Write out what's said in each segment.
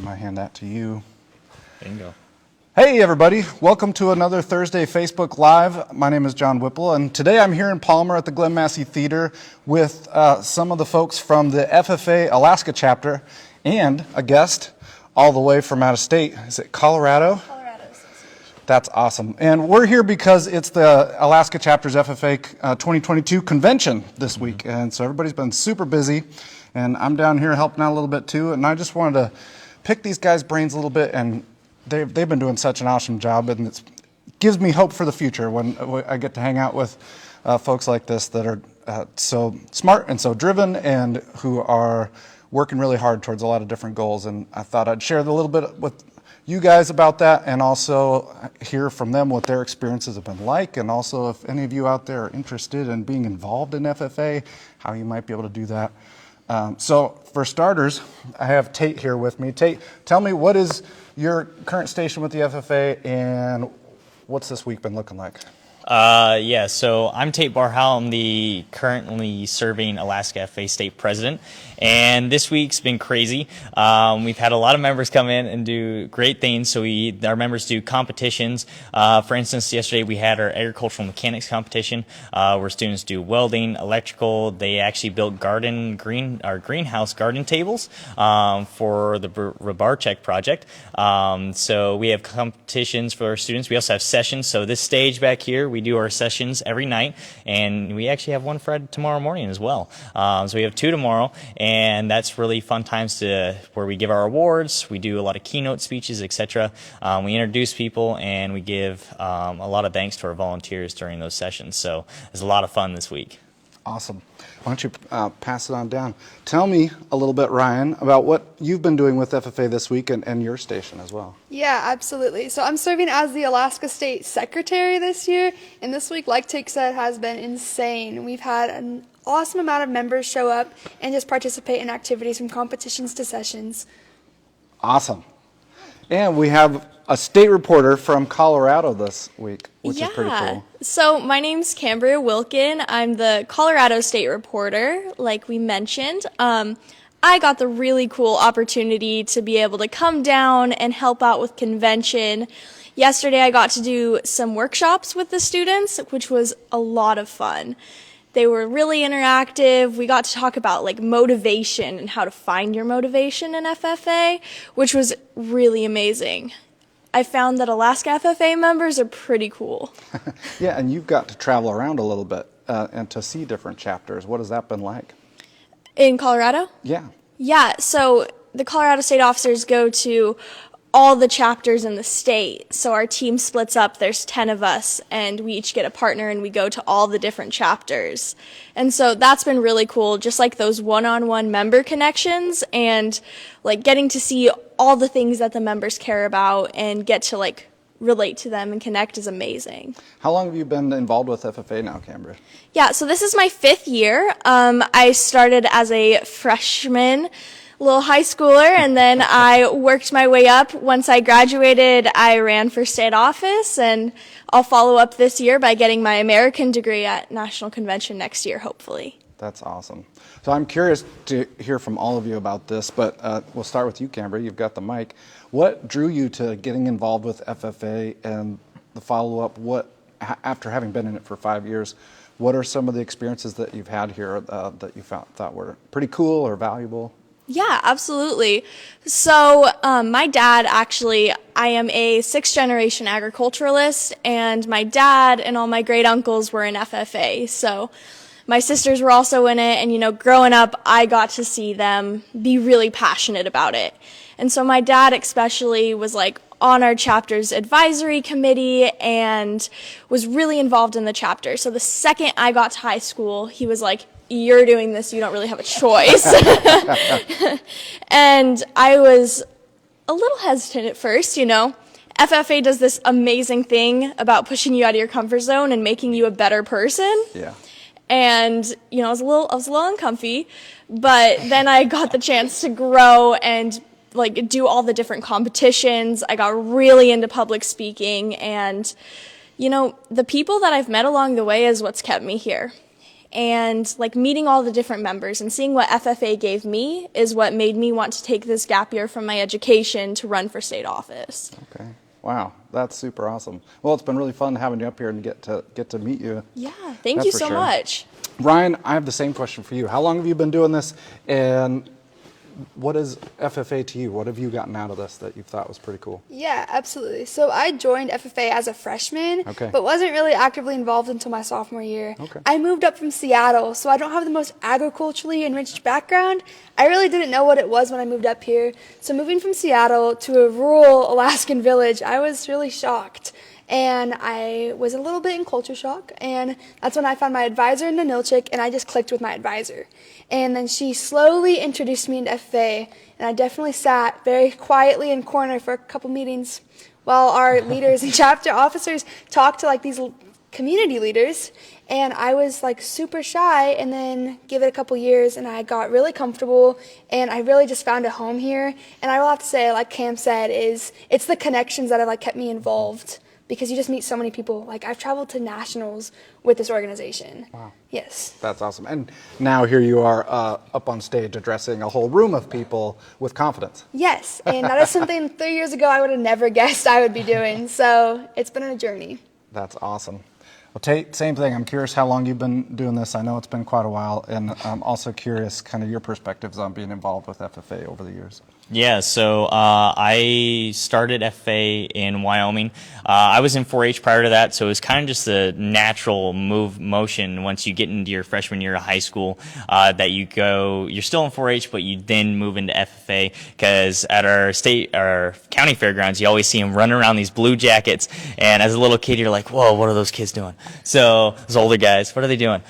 I'm going to hand that to you. Bingo. Hey everybody, welcome to another Thursday Facebook Live. My name is John Whipple, and today I'm here in Palmer at the Glen Massey Theater with some of the folks from the FFA Alaska Chapter and a guest all the way from out of state. Is it Colorado? Colorado Association. That's awesome. And we're here because it's the Alaska Chapter's FFA 2022 convention this week, and so everybody's been super busy, and I'm down here helping out a little bit too, and I just wanted to pick these guys' brains a little bit, and they've been doing such an awesome job, and it gives me hope for the future when I get to hang out with folks like this that are so smart and so driven and who are working really hard towards a lot of different goals. And I thought I'd share a little bit with you guys about that and also hear from them what their experiences have been like, and also if any of you out there are interested in being involved in FFA, how you might be able to do that. So for starters, I have Tate here with me. Tate, tell me, what is your current station with the FFA and what's this week been looking like? Yeah, so I'm Tayten Barhaug. I'm the currently serving Alaska FFA State President, and this week's been crazy. We've had a lot of members come in and do great things. So our members do competitions. For instance, yesterday we had our agricultural mechanics competition, where students do welding, electrical. They actually built greenhouse garden tables for the Rabarchek project. So we have competitions for our students. We also have sessions. So this stage back here, we do our sessions every night, and we actually have one for tomorrow morning as well. So we have 2 tomorrow, and that's really fun times where we give our awards, we do a lot of keynote speeches, etc. We introduce people, and we give a lot of thanks to our volunteers during those sessions. So it's a lot of fun this week. Awesome. Why don't you pass it on down? Tell me a little bit, Ryan, about what you've been doing with FFA this week and your station as well. Yeah, absolutely. So I'm serving as the Alaska State Secretary this year, and this week, like Tate said, has been insane. We've had an awesome amount of members show up and just participate in activities from competitions to sessions. Awesome. And we have a state reporter from Colorado this week, which is pretty cool. So my name's Kambria Wilkin. I'm the Colorado state reporter, like we mentioned. I got the really cool opportunity to be able to come down and help out with convention. Yesterday I got to do some workshops with the students, which was a lot of fun. They were really interactive. We got to talk about like motivation and how to find your motivation in FFA, which was really amazing. I found that Alaska FFA members are pretty cool. Yeah, and you've got to travel around a little bit and to see different chapters. What has that been like? In Colorado? Yeah. Yeah, so the Colorado State Officers go to all the chapters in the state. So our team splits up, there's 10 of us, and we each get a partner and we go to all the different chapters. And so that's been really cool, just like those one-on-one member connections and like getting to see all the things that the members care about and get to like relate to them and connect is amazing. How long have you been involved with FFA now, Kambria? Yeah, so this is my 5th year. I started as a freshman, little high schooler, and then I worked my way up. Once I graduated, I ran for state office, and I'll follow up this year by getting my American degree at National Convention next year, hopefully. That's awesome. So I'm curious to hear from all of you about this, but we'll start with you, Kambria. You've got the mic. What drew you to getting involved with FFA and the follow-up? After having been in it for 5 years, what are some of the experiences that you've had here that you thought were pretty cool or valuable? Yeah, absolutely. So my dad, actually, I am a 6th generation agriculturalist, and my dad and all my great uncles were in FFA. So my sisters were also in it, and, you know, growing up, I got to see them be really passionate about it. And so my dad especially was like on our chapter's advisory committee and was really involved in the chapter. So the second I got to high school, he was like, "You're doing this, you don't really have a choice." And I was a little hesitant at first, you know. FFA does this amazing thing about pushing you out of your comfort zone and making you a better person. Yeah. And, you know, I was a little uncomfy, but then I got the chance to grow and like do all the different competitions. I got really into public speaking, and, you know, the people that I've met along the way is what's kept me here. and like meeting all the different members and seeing what FFA gave me is what made me want to take this gap year from my education to run for state office. Okay. Wow, that's super awesome. Well, it's been really fun having you up here and get to meet you. Yeah, thank That's you for so sure. much. Ryan, I have the same question for you. How long have you been doing this, and what is FFA to you? What have you gotten out of this that you thought was pretty cool? Yeah, absolutely. So I joined FFA as a freshman, Okay. but wasn't really actively involved until my sophomore year. Okay. I moved up from Seattle, so I don't have the most agriculturally enriched background. I really didn't know what it was when I moved up here. So moving from Seattle to a rural Alaskan village, I was really shocked. And I was a little bit in culture shock, and that's when I found my advisor in Ninilchik, and I just clicked with my advisor. And then she slowly introduced me into FFA, and I definitely sat very quietly in corner for a couple meetings while our leaders and chapter officers talked to like these community leaders, and I was like super shy. And then give it a couple years, and I got really comfortable, and I really just found a home here. And I will have to say, like Cam said, it's the connections that have like kept me involved. Because you just meet so many people. Like, I've traveled to nationals with this organization. Wow. Yes. That's awesome. And now here you are up on stage addressing a whole room of people with confidence. Yes, and that is something 3 years ago I would have never guessed I would be doing. So it's been a journey. That's awesome. Well, Tate, same thing. I'm curious how long you've been doing this. I know it's been quite a while, and I'm also curious kind of your perspectives on being involved with FFA over the years. Yeah, so I started FFA in Wyoming. I was in 4-H prior to that, so it was kind of just a natural motion once you get into your freshman year of high school that you're still in 4-H, but you then move into FFA, because at our county fairgrounds, you always see them running around these blue jackets, and as a little kid, you're like, whoa, what are those kids doing? So those older guys, what are they doing?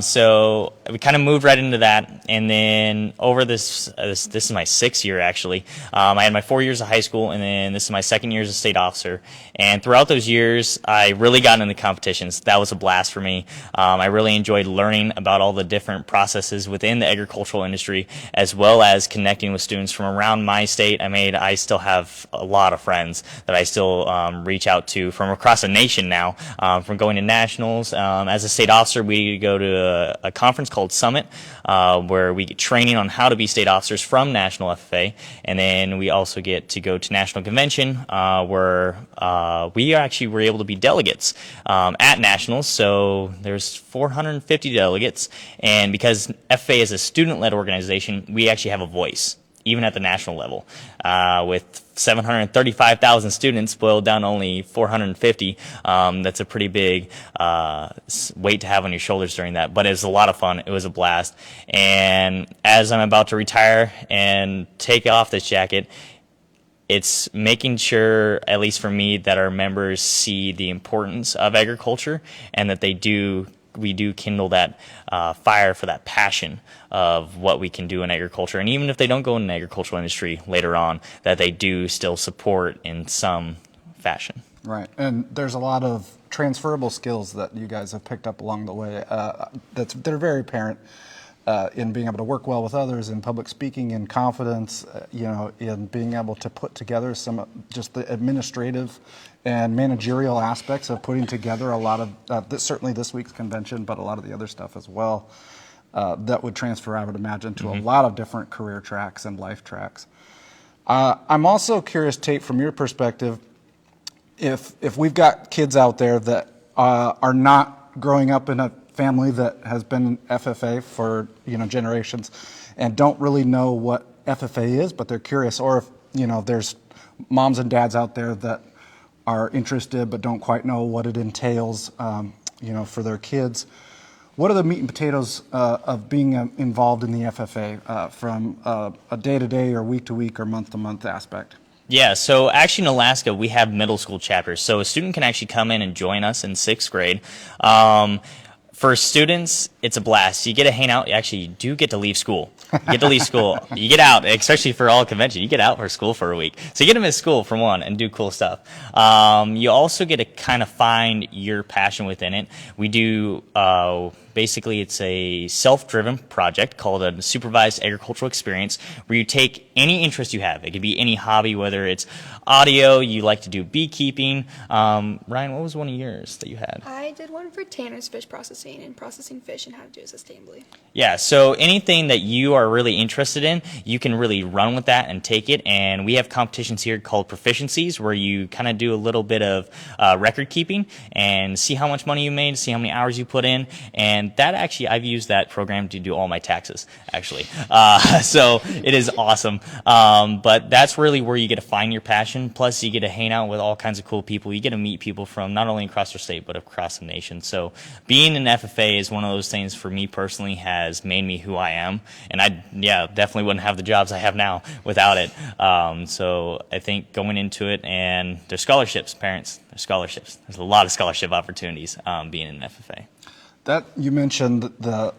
So we kind of moved right into that, and then over this is my 6th year actually. I had my 4 years of high school, and then this is my 2nd year as a state officer. And throughout those years, I really got into competitions. That was a blast for me. I really enjoyed learning about all the different processes within the agricultural industry, as well as connecting with students from around my state. I still have a lot of friends that I still reach out to from across the nation now, from going to nationals. As a state officer, we go to a conference called Summit, where we get training on how to be state officers from National FFA. And then we also get to go to National Convention, where we actually were able to be delegates at Nationals. So there's 450 delegates. And because FFA is a student-led organization, we actually have a voice, even at the national level. With 735,000 students boiled down to only 450, that's a pretty big weight to have on your shoulders during that. But it was a lot of fun. It was a blast. And as I'm about to retire and take off this jacket, it's making sure, at least for me, that our members see the importance of agriculture, and that we do kindle that fire for that passion of what we can do in agriculture. And even if they don't go in the agricultural industry later on, that they do still support in some fashion. Right. And there's a lot of transferable skills that you guys have picked up along the way they're very apparent in being able to work well with others, in public speaking, in confidence, in being able to put together just the administrative and managerial aspects of putting together a lot of, certainly this week's convention, but a lot of the other stuff as well, that would transfer, I would imagine, to a lot of different career tracks and life tracks. I'm also curious, Tate, from your perspective, if we've got kids out there that are not growing up in a family that has been FFA for generations and don't really know what FFA is, but they're curious, or if there's moms and dads out there that are interested but don't quite know what it entails, for their kids. What are the meat and potatoes of being involved in the FFA from a day-to-day or week-to-week or month-to-month aspect? Yeah, so actually in Alaska, we have middle school chapters. So a student can actually come in and join us in 6th grade. For students, it's a blast. You get to hang out. Actually, you do get to leave school. You get to leave school. You get out, especially for all convention. You get out for school for a week. So you get to miss school for one and do cool stuff. You also get to kind of find your passion within it. We do Basically, it's a self-driven project called a supervised agricultural experience where you take any interest you have. It could be any hobby, whether it's audio, you like to do beekeeping. Ryan, what was one of yours that you had? I did one for Tanner's fish processing and processing fish and how to do it sustainably. Yeah, so anything that you are really interested in, you can really run with that and take it. And we have competitions here called proficiencies where you kind of do a little bit of record keeping and see how much money you made, see how many hours you put in. And that actually, I've used that program to do all my taxes, actually. So it is awesome. But that's really where you get to find your passion. Plus, you get to hang out with all kinds of cool people. You get to meet people from not only across your state, but across the nation. So being an FFA is one of those things for me personally has made me who I am. And I, definitely wouldn't have the jobs I have now without it. So I think going into it, and there's scholarships, parents, there's scholarships. There's a lot of scholarship opportunities being an FFA. That you mentioned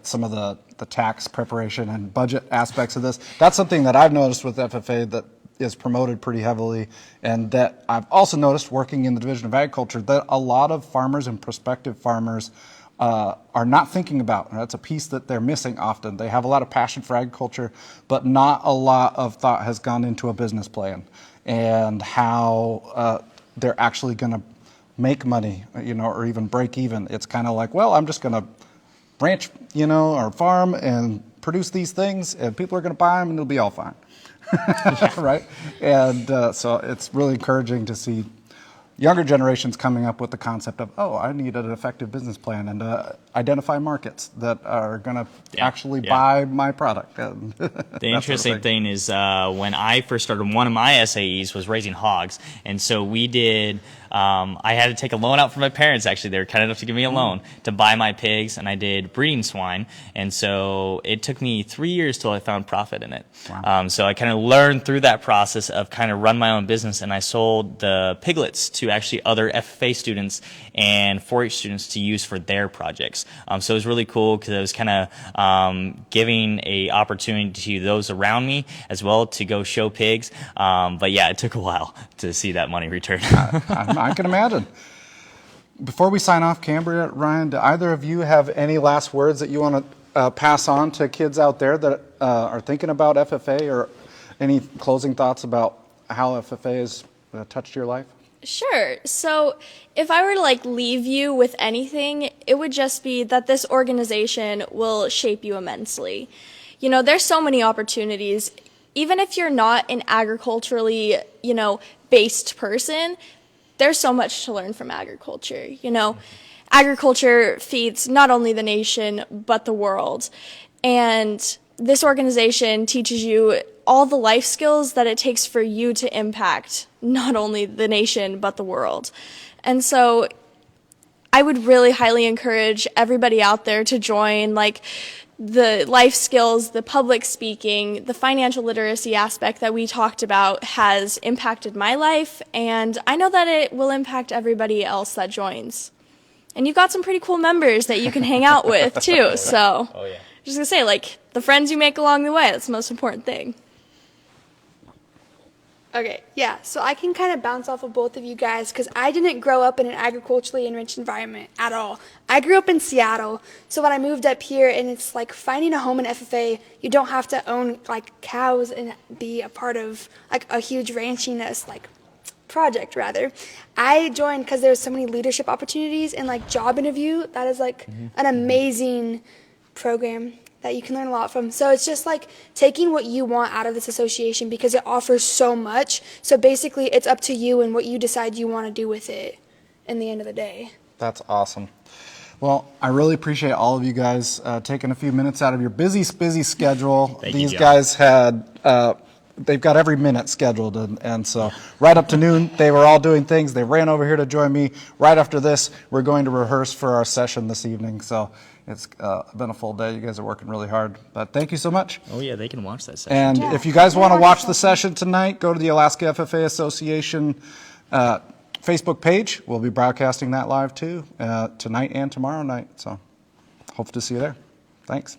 some of the tax preparation and budget aspects of this. That's something that I've noticed with FFA that is promoted pretty heavily, and that I've also noticed working in the Division of Agriculture that a lot of farmers and prospective farmers are not thinking about. That's a piece that they're missing often. They have a lot of passion for agriculture, but not a lot of thought has gone into a business plan and how they're actually going to make money, or even break even. It's kind of like, well, I'm just going to ranch, or farm and produce these things, and people are going to buy them, and it'll be all fine. Right? And so it's really encouraging to see younger generations coming up with the concept of, I need an effective business plan and identify markets that are going to actually buy my product. The interesting thing is when I first started, one of my SAEs was raising hogs. And so we did, I had to take a loan out from my parents, actually. They were kind enough to give me a loan to buy my pigs, and I did breeding swine. And so it took me 3 years till I found profit in it. Wow. So I kind of learned through that process of kind of run my own business, and I sold the piglets to actually other FFA students and 4-H students to use for their projects. So it was really cool because it was kind of giving a opportunity to those around me as well to go show pigs. But yeah, it took a while to see that money returned. I can imagine. Before we sign off, Kambria, Ryan, do either of you have any last words that you want to pass on to kids out there that are thinking about FFA, or any closing thoughts about how FFA has touched your life? Sure. So if I were to leave you with anything, it would just be that this organization will shape you immensely. There's so many opportunities. Even if you're not an agriculturally, based person, there's so much to learn from agriculture. Agriculture feeds not only the nation, but the world. And this organization teaches you all the life skills that it takes for you to impact not only the nation, but the world. And so I would really highly encourage everybody out there to join, the life skills, the public speaking, the financial literacy aspect that we talked about has impacted my life, and I know that it will impact everybody else that joins. And you've got some pretty cool members that you can hang out with, too, so just gonna say, the friends you make along the way, that's the most important thing. Okay, yeah, so I can kind of bounce off of both of you guys because I didn't grow up in an agriculturally enriched environment at all. I grew up in Seattle, so when I moved up here, and it's like finding a home in FFA, you don't have to own cows and be a part of a huge ranching project rather. I joined because there's so many leadership opportunities and job interview. That is an amazing program that you can learn a lot from. So it's just taking what you want out of this association because it offers so much. So basically it's up to you and what you decide you want to do with it in the end of the day. That's awesome. Well, I really appreciate all of you guys taking a few minutes out of your busy schedule. These guys had, they've got every minute scheduled, and so right up to noon, they were all doing things. They ran over here to join me. Right after this, we're going to rehearse for our session this evening. So it's been a full day. You guys are working really hard, but thank you so much. Oh yeah, they can watch that session. And if you guys want to watch the session tonight, go to the Alaska FFA Association Facebook page. We'll be broadcasting that live too tonight and tomorrow night. So hope to see you there. Thanks.